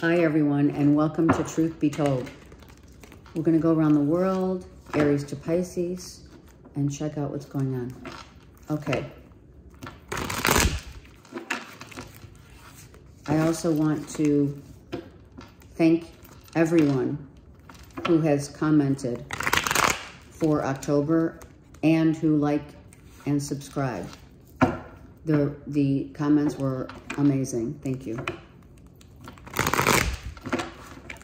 Hi everyone, and welcome to Truth Be Told. We're going to go around the world, Aries to Pisces, and check out what's going on. Okay. I also want to thank everyone who has commented for October and who liked and subscribed. The comments were amazing. Thank you.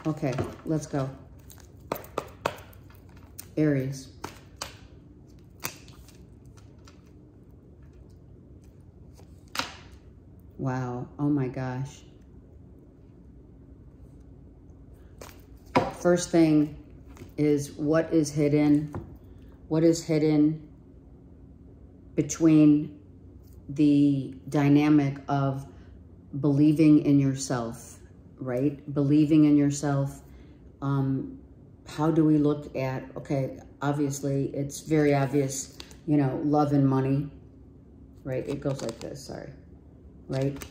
Okay, let's go. Aries. Wow, oh my gosh. First thing is what is hidden between the dynamic of believing in yourself, right? Believing in yourself. How do we look at, okay, obviously it's very obvious, you know, love and money, right? It goes like this, sorry, right?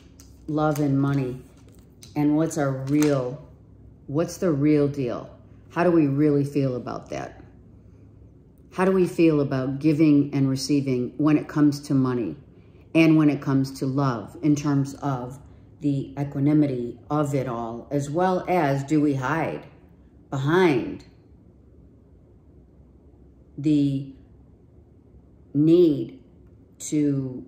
Love and money. And what's the real deal? How do we really feel about that? How do we feel about giving and receiving when it comes to money and when it comes to love, in terms of the equanimity of it all, as well as do we hide behind the need to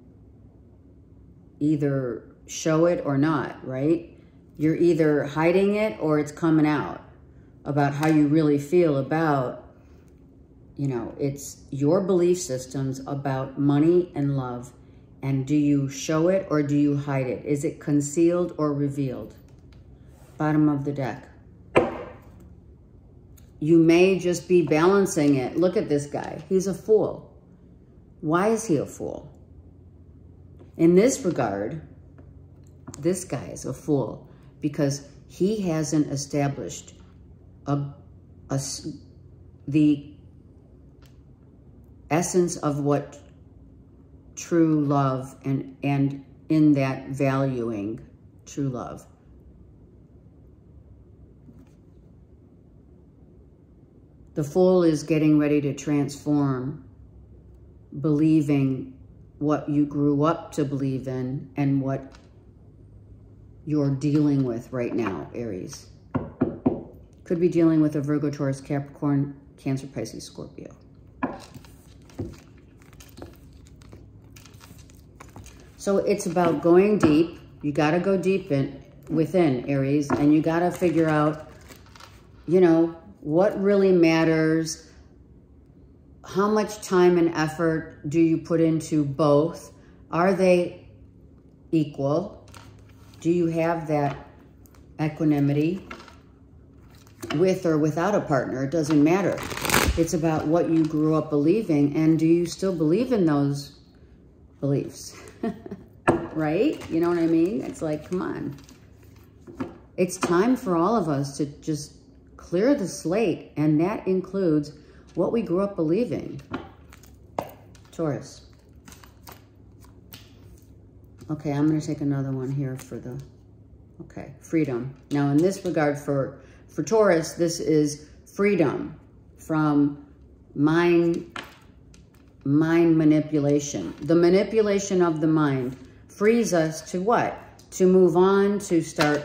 either show it or not, right? You're either hiding it or it's coming out about how you really feel about, you know, it's your belief systems about money and love. And do you show it or do you hide it? Is it concealed or revealed? Bottom of the deck. You may just be balancing it. Look at this guy. He's a fool. Why is he a fool? In this regard, this guy is a fool because he hasn't established the essence of what true love and in that valuing true love. The fool is getting ready to transform, believing what you grew up to believe in and what you're dealing with right now, Aries. Could be dealing with a Virgo, Taurus, Capricorn, Cancer, Pisces, Scorpio. So it's about going deep. You got to go deep within, Aries, and you got to figure out, you know, what really matters. How much time and effort do you put into both? Are they equal? Do you have that equanimity with or without a partner? It doesn't matter. It's about what you grew up believing, and do you still believe in those beliefs? Right? You know what I mean? It's like, come on. It's time for all of us to just clear the slate, and that includes what we grew up believing. Taurus. Okay, I'm going to take another one here for the, okay, freedom. Now, in this regard, for Taurus, this is freedom from mind manipulation. The manipulation of the mind frees us to what? To move on, to start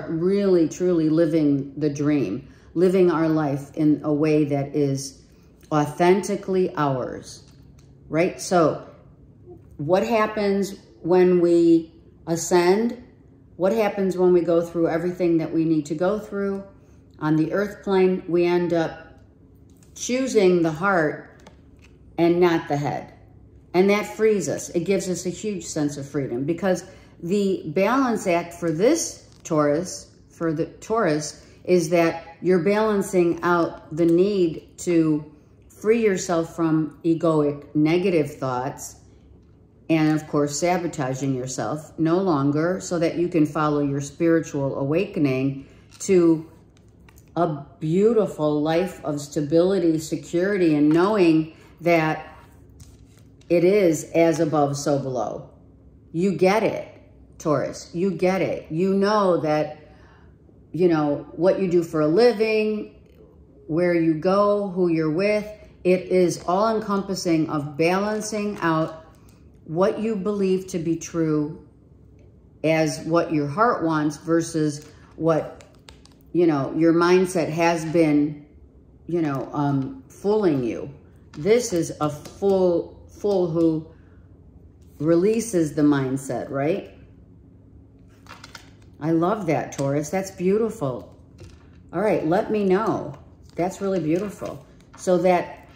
really, truly living the dream, living our life in a way that is authentically ours, right? So what happens when we ascend? What happens when we go through everything that we need to go through on the earth plane? We end up choosing the heart and not the head. And that frees us. It gives us a huge sense of freedom, because the balance act for this Taurus, is that you're balancing out the need to free yourself from egoic negative thoughts and, of course, sabotaging yourself no longer, so that you can follow your spiritual awakening to a beautiful life of stability, security, and knowing that it is as above, so below. You get it. Taurus. You get it. You know that, you know, what you do for a living, where you go, who you're with. It is all encompassing of balancing out what you believe to be true as what your heart wants versus what, you know, your mindset has been, you know, fooling you. This is a fool who releases the mindset, right? I love that, Taurus. That's beautiful. All right, let me know. That's really beautiful. So that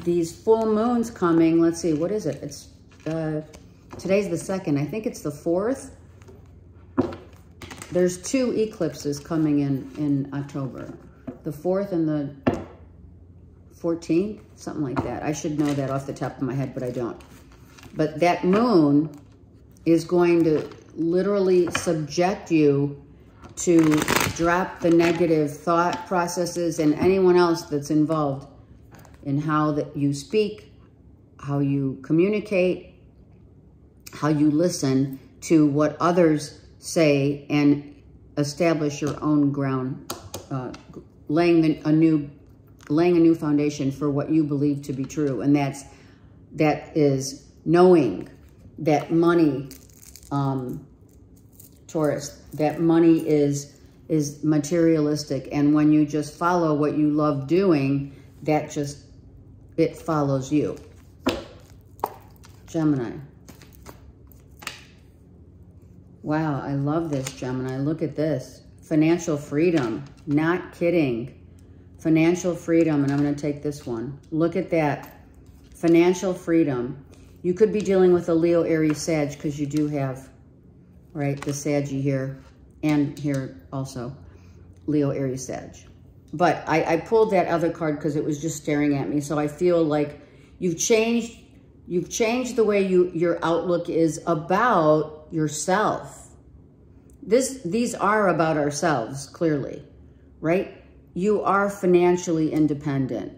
these full moons coming, let's see, what is it? It's today's the 2nd. I think it's the 4th. There's 2 eclipses coming in October. The 4th and the 14th, something like that. I should know that off the top of my head, but I don't. But that moon is going to literally subject you to drop the negative thought processes and anyone else that's involved in how that you speak, how you communicate, how you listen to what others say, and establish your own ground, laying a new foundation for what you believe to be true. And that is knowing that money, Taurus, that money is materialistic. And when you just follow what you love doing, it follows you. Gemini. Wow, I love this, Gemini. Look at this. Financial freedom. Not kidding. Financial freedom. And I'm going to take this one. Look at that. Financial freedom. You could be dealing with a Leo, Aries, Sag, because you do have, right, the Saggy here and here also. Leo, Aries, Sag. But I pulled that other card because it was just staring at me. So I feel like you've changed the way your outlook is about yourself. These are about ourselves, clearly, right? You are financially independent,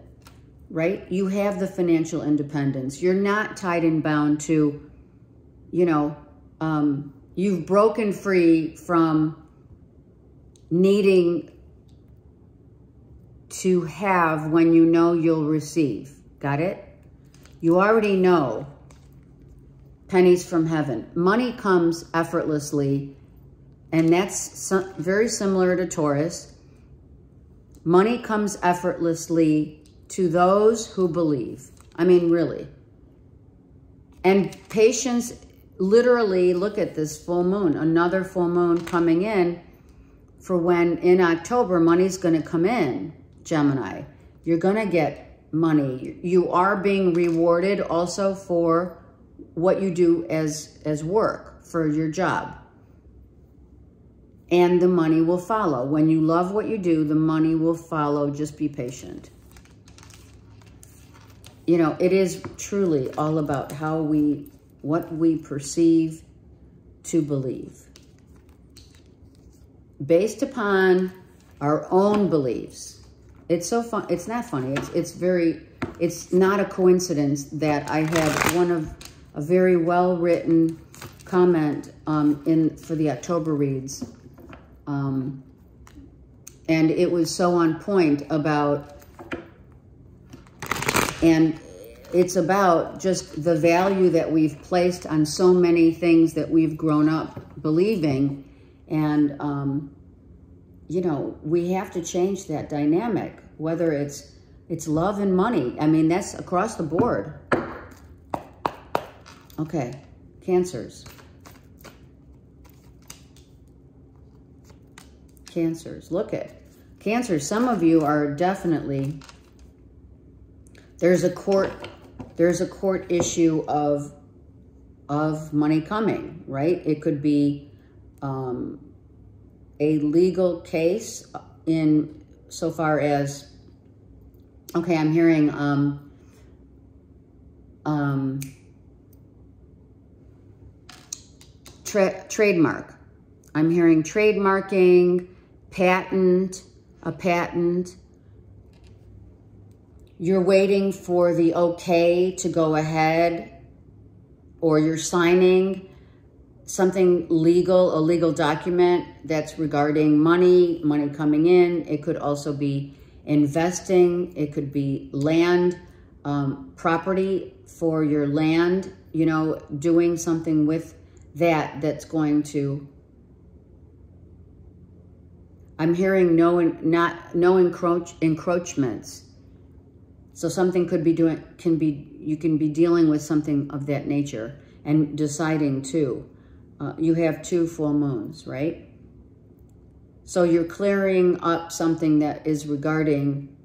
right? You have the financial independence. You're not tied and bound to, you know, you've broken free from needing to have when you know you'll receive. Got it? You already know pennies from heaven. Money comes effortlessly, and that's very similar to Taurus. Money comes effortlessly to those who believe. I mean, really. And patience, literally, look at this full moon. Another full moon coming in for when in October, money's going to come in, Gemini. You're going to get money. You are being rewarded also for what you do as work, for your job. And the money will follow. When you love what you do, the money will follow. Just be patient. You know, it is truly all about what we perceive to believe. Based upon our own beliefs. It's so fun. It's not funny. It's not a coincidence that I had a very well-written comment for the October reads. And it was so on point and it's about just the value that we've placed on so many things that we've grown up believing. And, you know, we have to change that dynamic, whether it's love and money. I mean, that's across the board. Okay, Cancers. Cancers, look at Cancers. Some of you are definitely, there's a court issue of money coming, right? It could be a legal case in so far as, okay, I'm hearing trademark. I'm hearing trademarking, a patent. You're waiting for the okay to go ahead, or you're signing something legal, a legal document that's regarding money coming in. It could also be investing. It could be land, property for your land, you know, doing something with that's going to, I'm hearing no encroachments. So something could be you can be dealing with something of that nature and deciding too. You have 2 full moons, right? So you're clearing up something that is regarding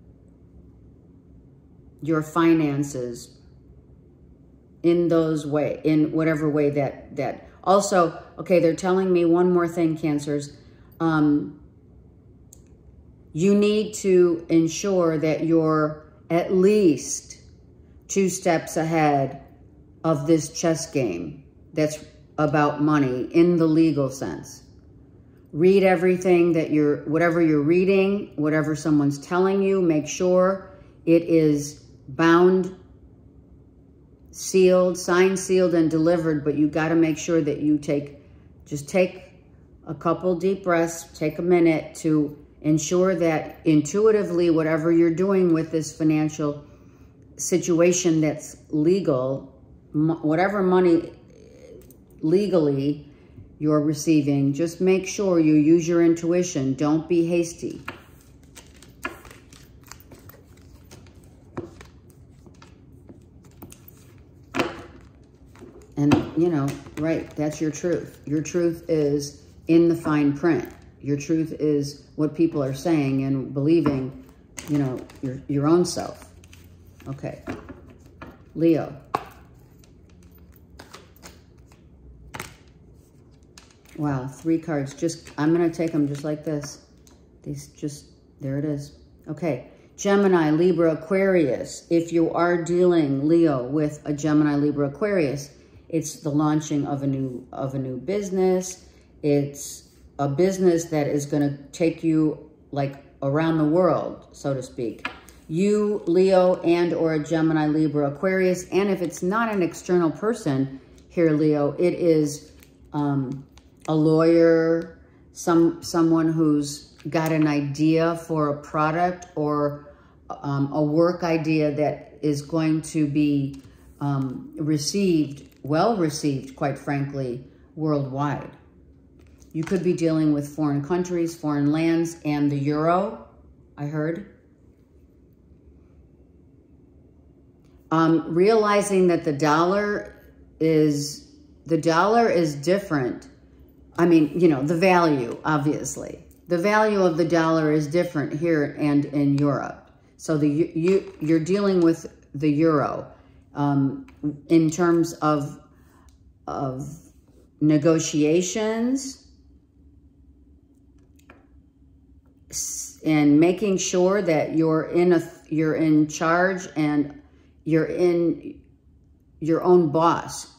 your finances in whatever way that also, okay, they're telling me one more thing, Cancers. You need to ensure that you're at least 2 steps ahead of this chess game that's about money in the legal sense. Read everything that whatever you're reading, whatever someone's telling you, make sure it is bound, sealed, signed, sealed, and delivered, but you got to make sure that you just take a couple deep breaths, take a minute to ensure that intuitively whatever you're doing with this financial situation that's legal, whatever money legally you're receiving, just make sure you use your intuition. Don't be hasty. And, you know, right, that's your truth. Your truth is in the fine print. Your truth is what people are saying and believing, you know, your own self. Okay. Leo. Wow, 3 cards. I'm going to take them just like this. There it is. Okay. Gemini, Libra, Aquarius. If you are dealing, Leo, with a Gemini, Libra, Aquarius, it's the launching of a new business. It's a business that is going to take you like around the world, so to speak. You, Leo, and or a Gemini, Libra, Aquarius. And if it's not an external person here, Leo, it is a lawyer, someone who's got an idea for a product or a work idea that is going to be well received, quite frankly, worldwide. You could be dealing with foreign countries, foreign lands, and the euro, I heard. Realizing that the dollar is different. I mean, you know, the value, obviously. The value of the dollar is different here and in Europe. So you're dealing with the euro in terms of negotiations and making sure that you're in charge and you're in your own boss.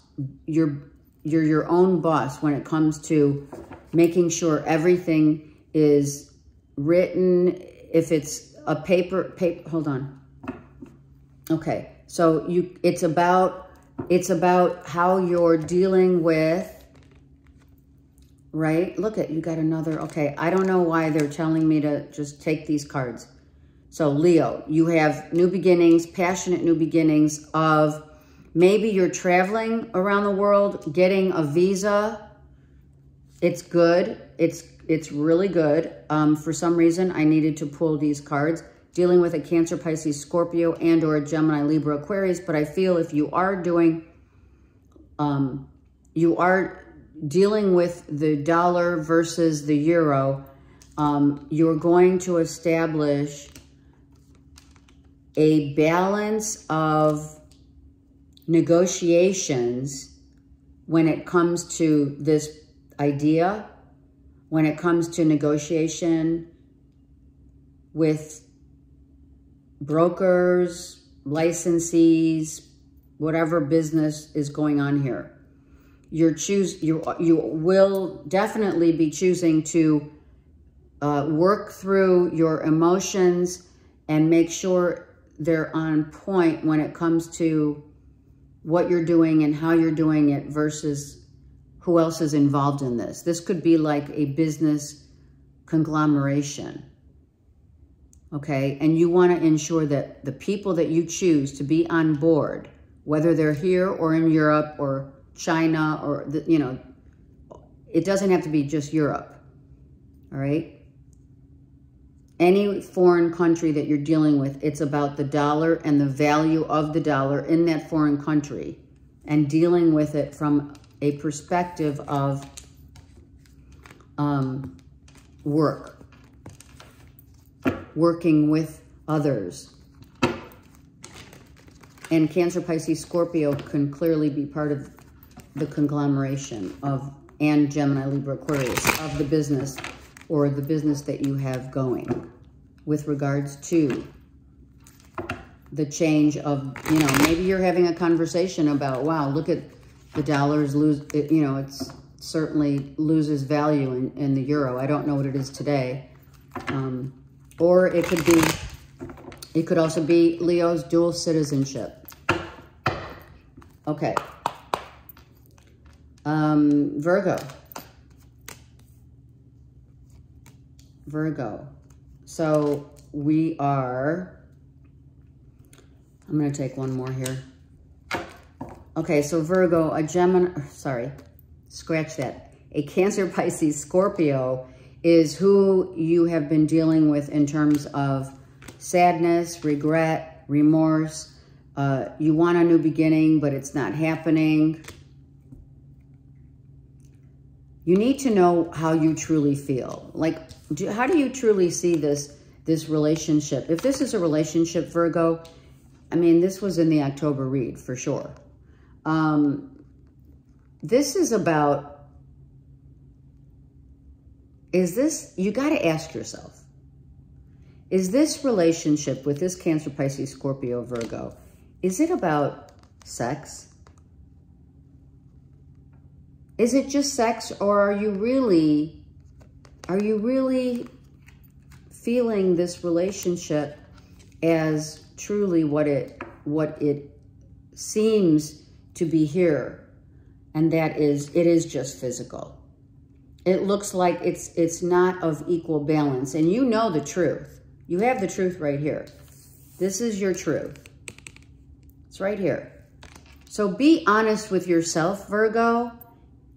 You're your own boss when it comes to making sure everything is written. If it's a paper, hold on. Okay, so it's about how you're dealing with, right? Look you got another, okay. I don't know why they're telling me to just take these cards. So Leo, you have new beginnings, passionate new beginnings of maybe you're traveling around the world, getting a visa. It's good. It's really good. For some reason, I needed to pull these cards. Dealing with a Cancer, Pisces, Scorpio, and or a Gemini, Libra, Aquarius. But I feel if you are doing, you are dealing with the dollar versus the euro, you're going to establish a balance of negotiations when it comes to this idea, when it comes to negotiation with brokers, licensees, whatever business is going on here. You will definitely be choosing to work through your emotions and make sure they're on point when it comes to what you're doing and how you're doing it versus who else is involved in this. This could be like a business conglomeration. Okay, and you want to ensure that the people that you choose to be on board, whether they're here or in Europe or China or, you know, it doesn't have to be just Europe, all right? Any foreign country that you're dealing with, it's about the dollar and the value of the dollar in that foreign country and dealing with it from a perspective of working with others. And Cancer, Pisces, Scorpio can clearly be part of the conglomeration of, and Gemini, Libra, Aquarius, of the business or the business that you have going with regards to the change of, you know, maybe you're having a conversation about, wow, look at the dollars lose, you know, it's certainly loses value in the euro. I don't know what it is today. Or it could also be Leo's dual citizenship. Okay. Virgo. So we are, I'm going to take one more here. Okay, so Virgo, a Gemini, sorry, scratch that. A Cancer, Pisces, Scorpio is who you have been dealing with in terms of sadness, regret, remorse. You want a new beginning, but it's not happening. You need to know how you truly feel. Like, how do you truly see this relationship? If this is a relationship, Virgo, I mean, this was in the October read for sure. This is about, you got to ask yourself, is this relationship with this Cancer, Pisces, Scorpio, Virgo, is it about sex? Is it just sex, or are you really feeling this relationship as truly what it seems to be here? And that is, it is just physical. It looks like it's not of equal balance. And you know the truth. You have the truth right here. This is your truth. It's right here. So be honest with yourself, Virgo,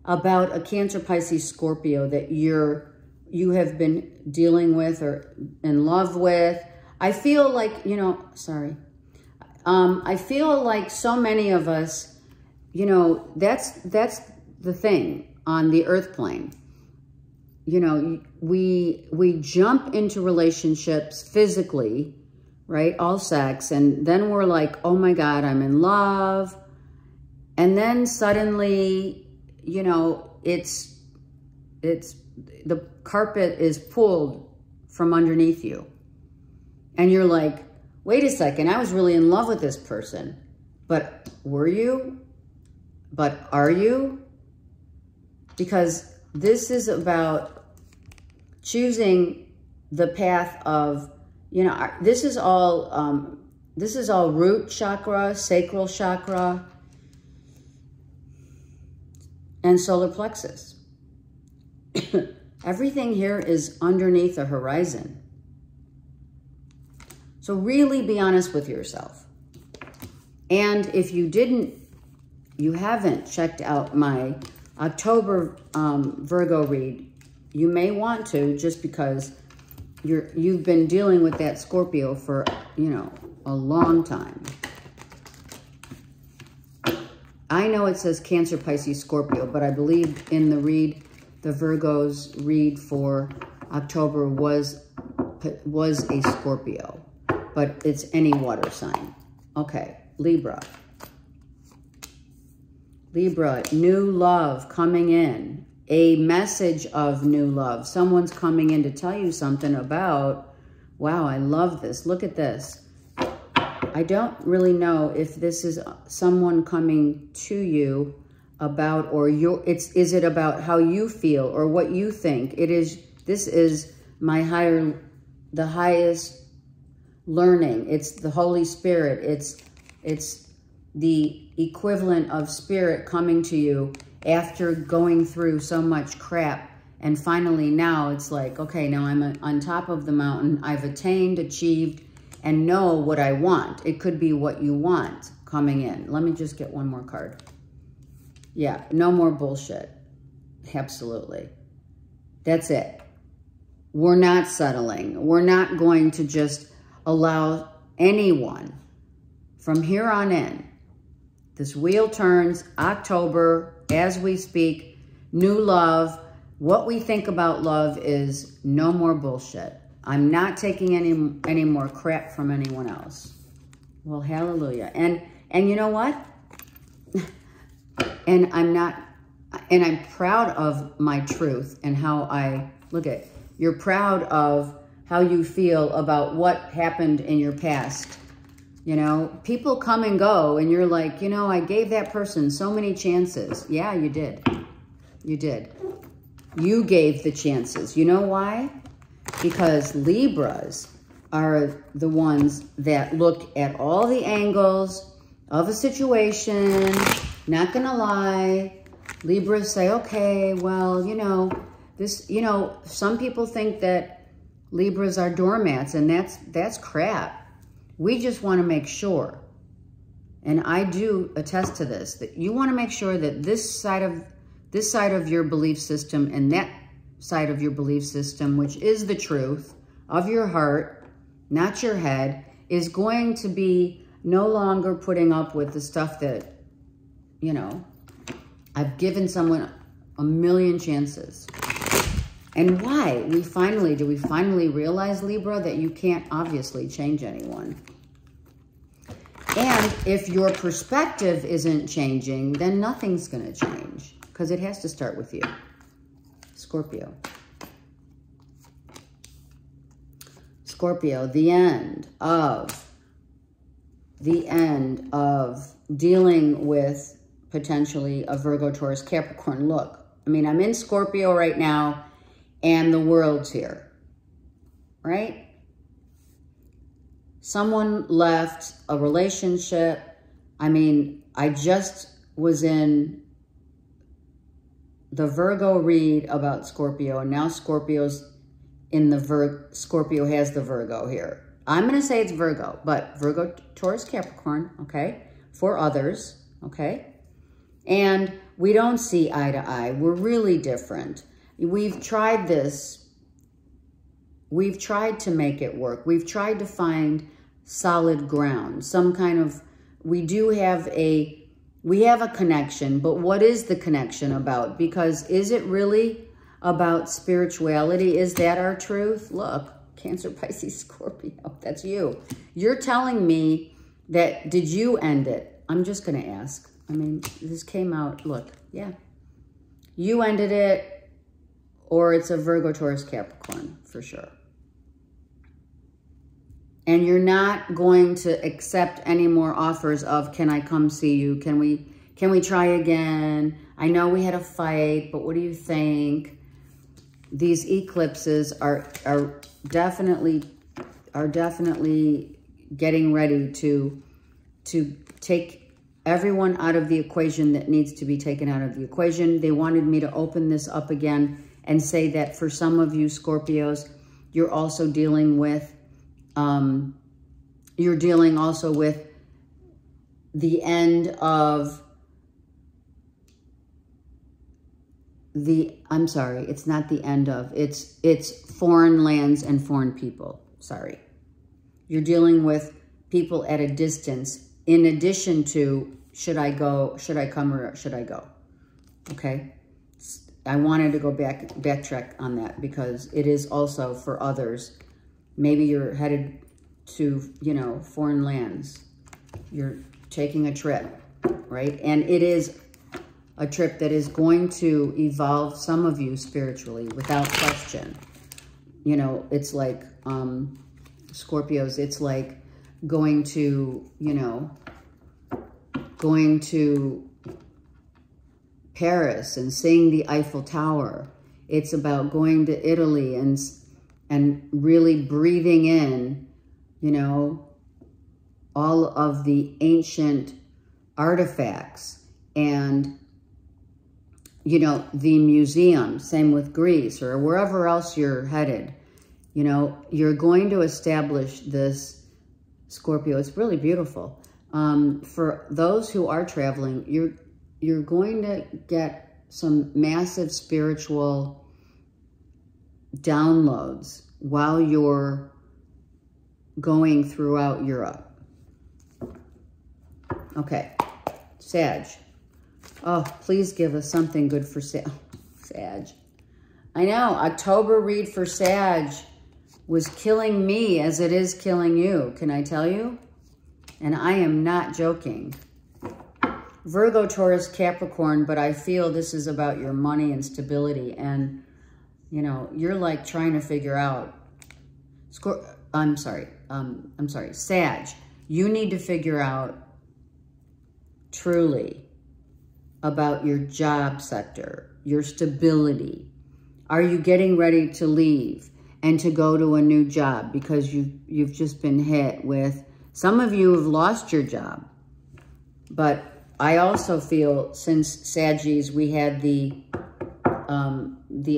about a Cancer, Pisces, Scorpio that you have been dealing with or in love with. I feel like, you know, sorry. I feel like so many of us, you know, that's the thing on the earth plane. You know, we jump into relationships physically, right? All sex. And then we're like, oh my God, I'm in love. And then suddenly, you know, the carpet is pulled from underneath you. And you're like, wait a second, I was really in love with this person. But were you? But are you? Because this is about choosing the path of, you know, this is all root chakra, sacral chakra, and solar plexus. Everything here is underneath the horizon. So really be honest with yourself. And if you haven't checked out my October Virgo read, you may want to, just because you've been dealing with that Scorpio for, you know, a long time. I know it says Cancer, Pisces, Scorpio, but I believe in the read, the Virgo's read for October was a Scorpio, but it's any water sign. Okay, Libra. Libra, new love coming in. A message of new love. Someone's coming in to tell you something about, wow, I love this. Look at this. I don't really know if this is someone coming to you about, or is it about how you feel or what you think? This is the highest learning. It's the Holy Spirit. It's the equivalent of spirit coming to you after going through so much crap. And finally now it's like, okay, now I'm on top of the mountain. I've attained, achieved, and know what I want. It could be what you want coming in. Let me just get one more card. Yeah, no more bullshit. Absolutely. That's it. We're not settling. We're not going to just allow anyone from here on in. This wheel turns October as we speak. New love. What we think about love is no more bullshit. I'm not taking any more crap from anyone else. Well, hallelujah. And you know what? And I'm proud of my truth and how I look at it. You're proud of how you feel about what happened in your past. You know, people come and go and you're like, you know, I gave that person so many chances. Yeah, you did. You did. You gave the chances. You know why? Because Libras are the ones that look at all the angles of a situation. Not gonna lie. Libras say, okay, well, you know, this, you know, some people think that Libras are doormats, and that's crap. We just want to make sure, and I do attest to this, that you want to make sure that this side of your belief system and that side of your belief system, which is the truth of your heart, not your head, is going to be no longer putting up with the stuff that, you know, I've given someone a million chances. And why? Do we finally realize, Libra, that you can't obviously change anyone? And if your perspective isn't changing, then nothing's going to change, because it has to start with you. Scorpio. Scorpio, the end of dealing with potentially a Virgo, Taurus, Capricorn. Look, I mean, I'm in Scorpio right now, and the world's here, right? Someone left a relationship. I mean, I just was in the Virgo read about Scorpio, and now Scorpio's in the Scorpio has the Virgo here. I'm going to say it's Virgo, but Virgo, Taurus, Capricorn, okay? For others, okay? And we don't see eye to eye. We're really different. We've tried this. We've tried to make it work. We've tried to find solid ground, some kind of, we have a connection, but what is the connection about? Because is it really about spirituality? Is that our truth? Look, Cancer, Pisces, Scorpio, that's you. You're telling me that, did you end it? I'm just going to ask. I mean, this came out, look, yeah. You ended it, or it's a Virgo, Taurus, Capricorn, for sure. And you're not going to accept any more offers of, can I come see you? Can we try again? I know we had a fight, but what do you think? These eclipses are definitely getting ready to take everyone out of the equation that needs to be taken out of the equation. They wanted me to open this up again and say that for some of you Scorpios, you're also dealing with, the end of I'm sorry, it's not the end of, it's foreign lands and foreign people. Sorry. You're dealing with people at a distance in addition to, should I come or should I go? Okay. I wanted to go backtrack on that because it is also for others. Maybe you're headed to, you know, foreign lands. You're taking a trip, right? And it is a trip that is going to evolve some of you spiritually without question. You know, it's like, Scorpios, it's like going to, you know, going to Paris and seeing the Eiffel Tower. It's about going to Italy and really breathing in, you know, all of the ancient artifacts and you know, the museum, same with Greece or wherever else you're headed. You know, you're going to establish this, Scorpio. It's really beautiful. For those who are traveling, you're going to get some massive spiritual downloads while you're going throughout Europe. Okay, Sag. Oh, please give us something good for Sag. I know, October read for Sag was killing me as it is killing you. Can I tell you? And I am not joking. Virgo, Taurus, Capricorn, but I feel this is about your money and stability. And, you know, you're like trying to figure out, Sag, you need to figure out truly about your job sector, your stability. Are you getting ready to leave and to go to a new job because you've just been hit with, some of you have lost your job. But I also feel since Saggies, we had the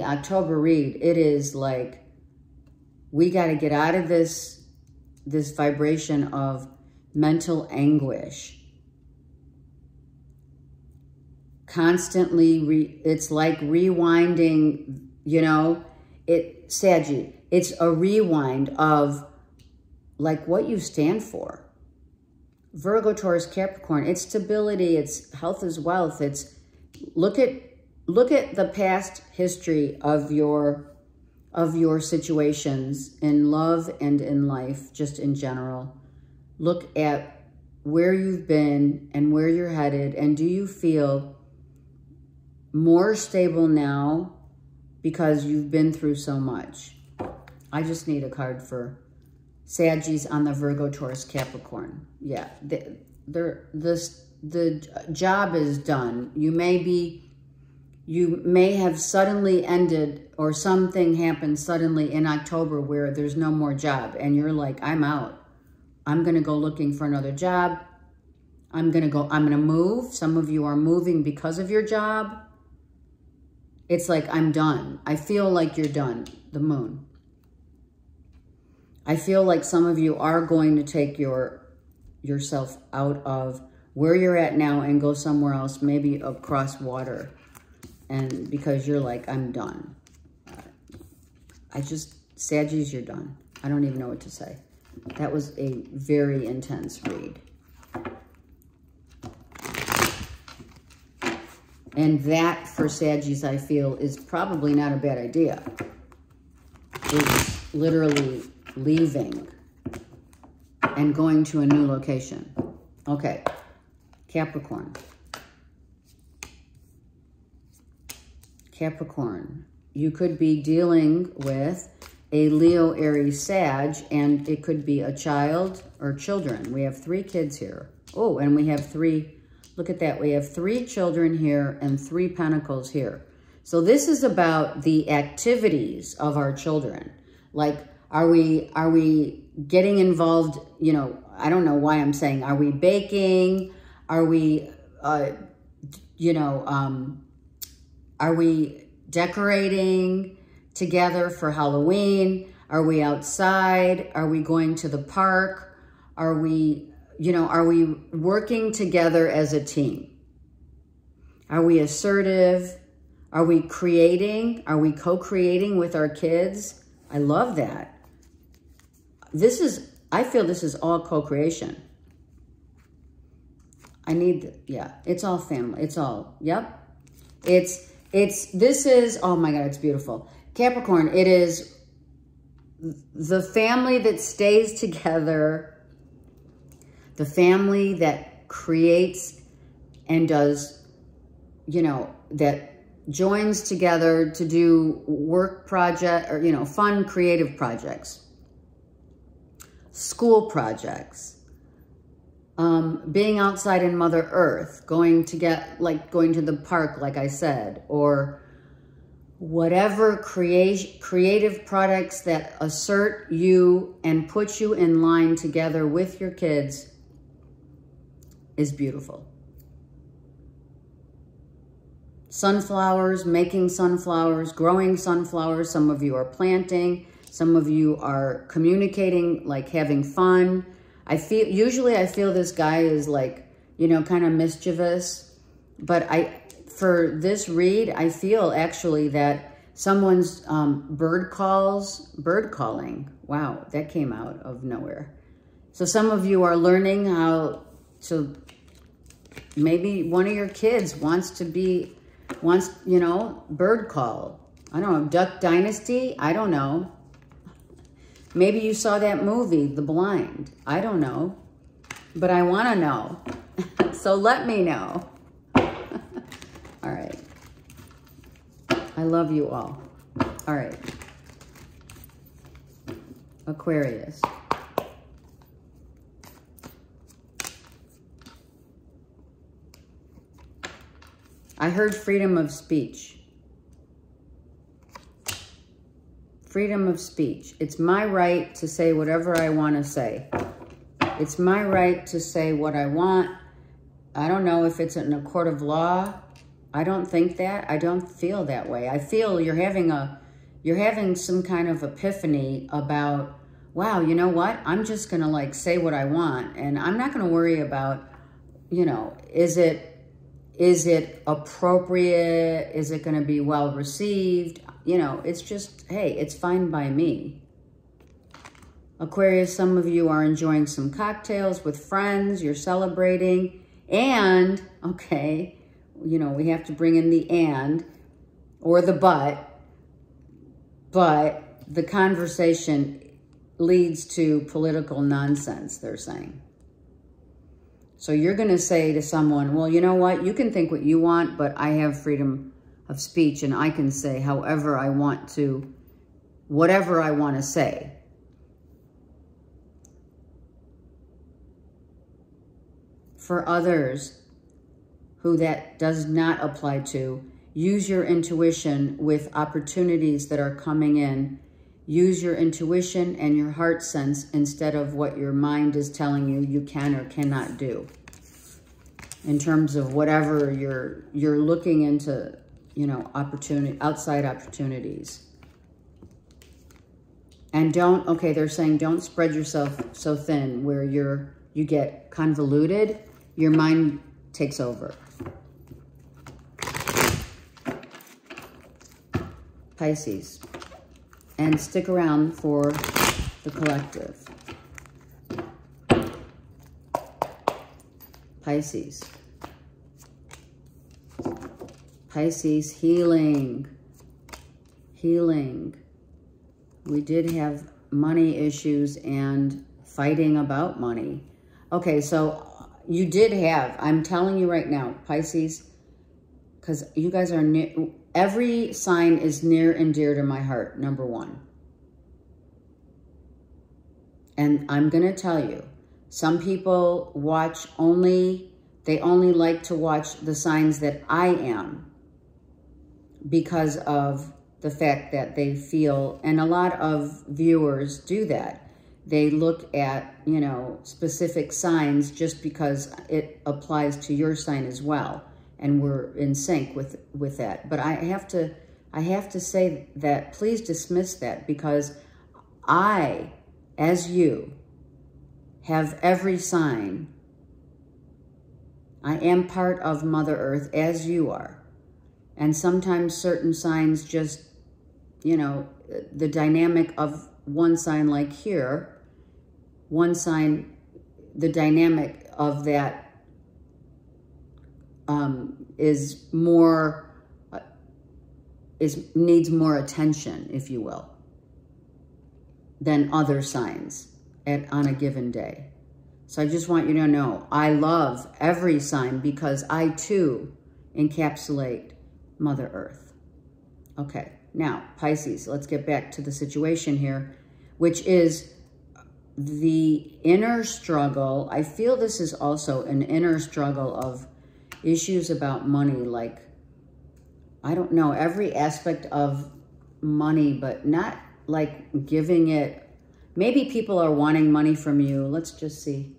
October read, it is like, we got to get out of this vibration of constantly it's like rewinding, you know, Saggy, it's a rewind of like what you stand for. Virgo, Taurus, Capricorn, it's stability, it's health is wealth. It's look at the past history of your situations in love and in life, just in general. Look at where you've been and where you're headed, and do you feel more stable now because you've been through so much? I just need a card for Saggies on the Virgo, Taurus, Capricorn. Yeah, the job is done. You may have suddenly ended, or something happened suddenly in October where there's no more job and you're like, I'm out. I'm going to go looking for another job. I'm going to move. Some of you are moving because of your job. It's like, I'm done. I feel like you're done. The moon. I feel like some of you are going to take yourself out of where you're at now and go somewhere else, maybe across water. And because you're like, I'm done. Saggies, you're done. I don't even know what to say. That was a very intense read. And that, for Saggies, I feel, is probably not a bad idea. It's literally leaving and going to a new location. Okay, Capricorn. Capricorn, you could be dealing with a Leo, Aries, Sag, and it could be a child or children. We have 3 kids here. Oh, and we have 3... Look at that. We have 3 children here and 3 pentacles here. So this is about the activities of our children. Like, are we getting involved? You know, I don't know why I'm saying, are we baking? Are we, are we decorating together for Halloween? Are we outside? Are we going to the park? Are we working together as a team? Are we assertive? Are we creating? Are we co-creating with our kids? I love that. I feel this is all co-creation. It's all family. It's all, yep. This is, oh my God, it's beautiful. Capricorn, it is the family that stays together, the family that creates and does, that joins together to do work project or, fun, creative projects, school projects, being outside in Mother Earth, going to the park, like I said, or whatever creative products that assert you and put you in line together with your kids is beautiful. sunflowers, making sunflowers, growing sunflowers. Some of you are planting. Some of you are communicating, like having fun. Usually I feel this guy is like, you know, kind of mischievous. But for this read, I feel actually that someone's bird calling. Wow, that came out of nowhere. So some of you are learning how to, maybe one of your kids wants, you know, bird call. I don't know, Duck Dynasty? I don't know. Maybe you saw that movie, The Blind. I don't know, but I want to know. So let me know. All right. I love you all. All right. Aquarius. I heard freedom of speech. Freedom of speech. It's my right to say whatever I want to say. It's my right to say what I want. I don't know if it's in a court of law. I don't think that. I don't feel that way. I feel you're having some kind of epiphany about, wow, you know what? I'm just going to like say what I want, and I'm not going to worry about, you know, is it appropriate? Is it going to be well received? You know, it's just, hey, it's fine by me. Aquarius, some of you are enjoying some cocktails with friends. You're celebrating. And, okay, you know, we have to bring in the and or the but the conversation leads to political nonsense, they're saying. So you're going to say to someone, well, you know what? You can think what you want, but I have freedom of speech, and I can say however I want to, whatever I want to say. For others who that does not apply to, use your intuition with opportunities that are coming in. Use your intuition and your heart sense instead of what your mind is telling you you can or cannot do. In terms of whatever you're looking into, you know, outside opportunities. And don't, okay, they're saying don't spread yourself so thin where you get convoluted, your mind takes over. Pisces. And stick around for the collective. Pisces. Pisces, healing. Healing. We did have money issues and fighting about money. Okay, so you did have, I'm telling you right now, Pisces, because you guys are near, every sign is near and dear to my heart, number one. And I'm going to tell you, some people watch they only like to watch the signs that I am because of the fact that they feel, and a lot of viewers do that. They look at, you know, specific signs just because it applies to your sign as well. And we're in sync with that. But I have to say that, please dismiss that, because I, as you, have every sign. I am part of Mother Earth as you are. And sometimes certain signs just, you know, the dynamic of one sign, like here, one sign, the dynamic of that is more, needs more attention, if you will, than other signs on a given day. So I just want you to know, I love every sign because I too encapsulate Mother Earth. Okay, now Pisces, let's get back to the situation here, which is the inner struggle. I feel this is also an inner struggle of issues about money, like, I don't know, every aspect of money, but not like giving it. Maybe people are wanting money from you. Let's just see.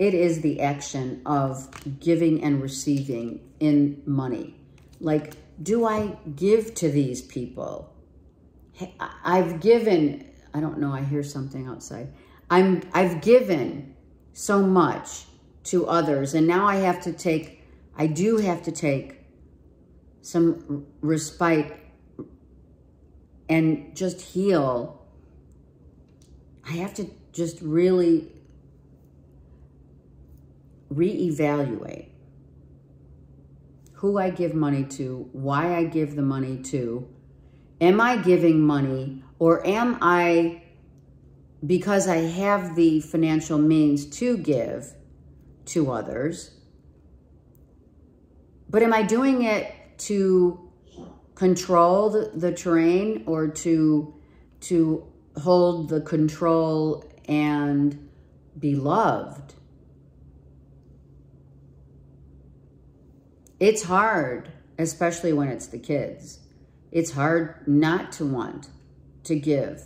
It is the action of giving and receiving in money. Like, do I give to these people? I've given, I don't know, I hear something outside. I've given so much to others, and now I do have to take some respite and just heal. I have to just really reevaluate who I give money to, why I give the money to. Am I giving money, or am I, because I have the financial means to give to others, but am I doing it to control the terrain, or to hold the control and be loved? It's hard, especially when it's the kids. It's hard not to want to give.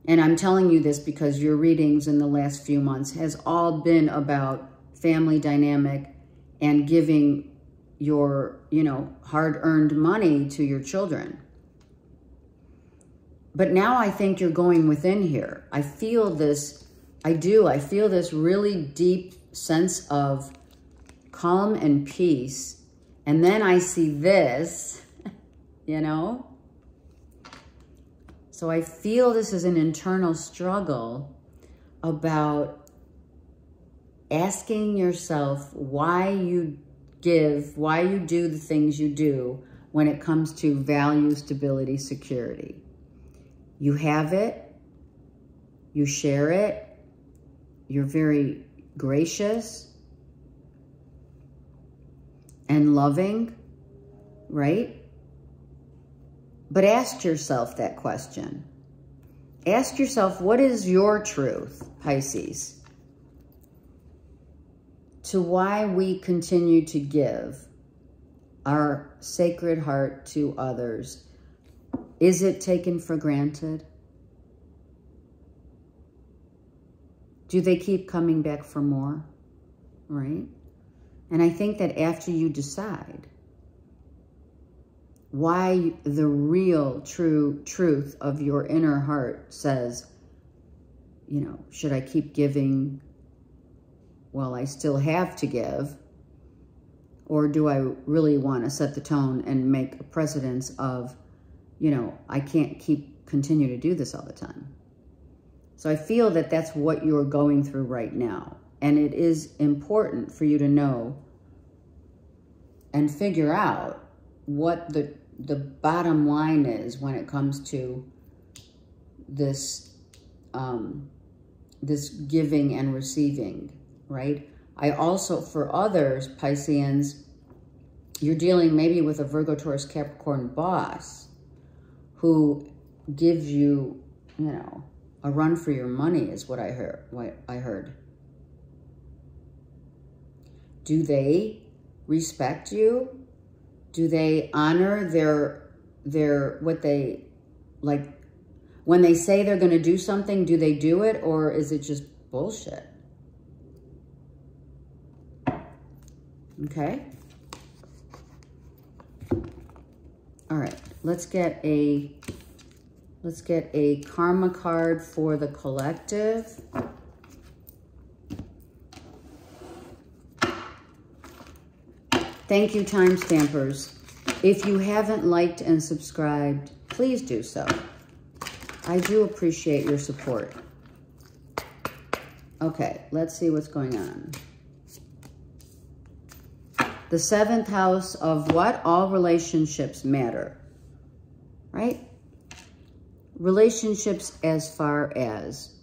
And I'm telling you this because your readings in the last few months has all been about family dynamic and giving your, hard-earned money to your children. But now I think you're going within here. I feel this, I feel this really deep sense of calm and peace. And then I see this, So I feel this is an internal struggle about asking yourself why you give, why you do the things you do when it comes to value, stability, security. You have it, you share it, you're very gracious and loving, right? But ask yourself that question. Ask yourself, what is your truth, Pisces, to why we continue to give our sacred heart to others? Is it taken for granted? Do they keep coming back for more, right? And I think that after you decide why the real true truth of your inner heart says, should I keep giving while I still have to give? Or do I really want to set the tone and make a precedence of, I can't continue to do this all the time? So I feel that that's what you're going through right now. And it is important for you to know and figure out what the bottom line is when it comes to this, this giving and receiving, right? I also, for others, Pisceans, you're dealing maybe with a Virgo, Taurus, Capricorn boss who gives you, a run for your money is what I heard. Do they respect you? Do they honor what they, like, when they say they're going to do something, do they do it, or is it just bullshit? Okay. All right. Let's get a karma card for the collective. Thank you, time stampers. If you haven't liked and subscribed, please do so. I do appreciate your support. Okay, let's see what's going on. The 7th house of what? All relationships matter, right? Relationships as far as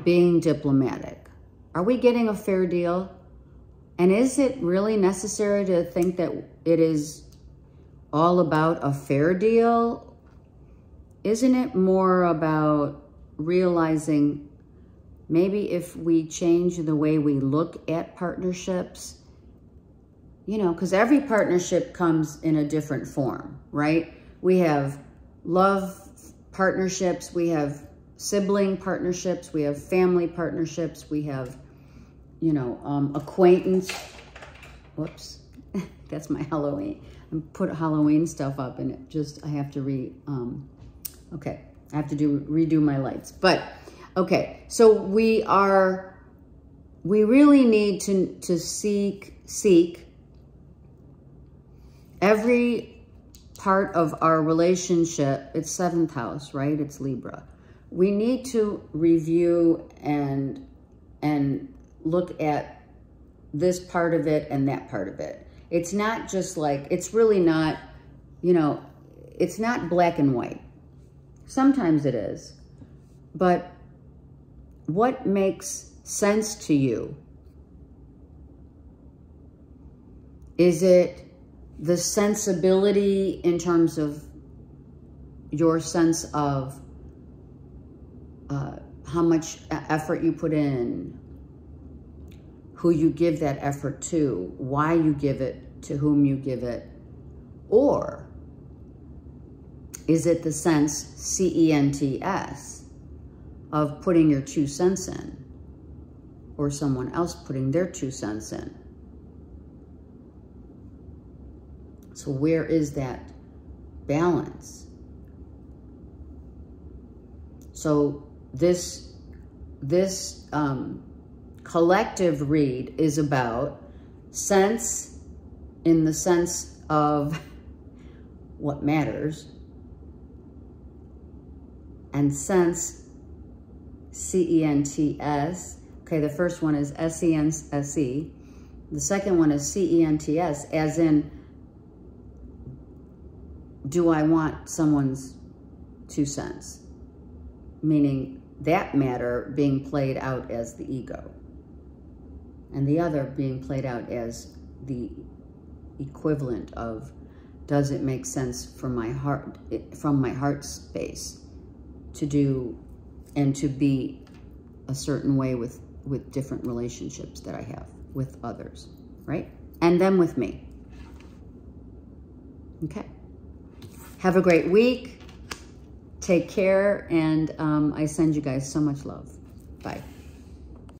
being diplomatic. Are we getting a fair deal? And is it really necessary to think that it is all about a fair deal? Isn't it more about realizing maybe if we change the way we look at partnerships, because every partnership comes in a different form, right? We have love partnerships, we have sibling partnerships, we have family partnerships, we have, you know, acquaintance. Whoops, that's my Halloween. I put Halloween stuff up and it just, I have to okay, I have to redo my lights. But, okay, so we really need to seek every part of our relationship. It's 7th house, right? It's Libra. We need to review and look at this part of it and that part of it. It's not just like, it's really not, you know, it's not black and white. Sometimes it is. But what makes sense to you? Is it the sensibility in terms of your sense of how much effort you put in, who you give that effort to, why you give it, to whom you give it? Or is it the sense, C-E-N-T-S, of putting your 2 cents in, or someone else putting their 2 cents in? So where is that balance? So this collective read is about sense in the sense of what matters, and sense, C-E-N-T-S. Okay, the first one is S-E-N-S-E. The second one is C-E-N-T-S, as in, do I want someone's 2 cents? Meaning that matter being played out as the ego, and the other being played out as the equivalent of, does it make sense from my heart, from my heart space, to do and to be a certain way with different relationships that I have with others, right? And then with me. Okay. Have a great week. Take care, and I send you guys so much love. Bye.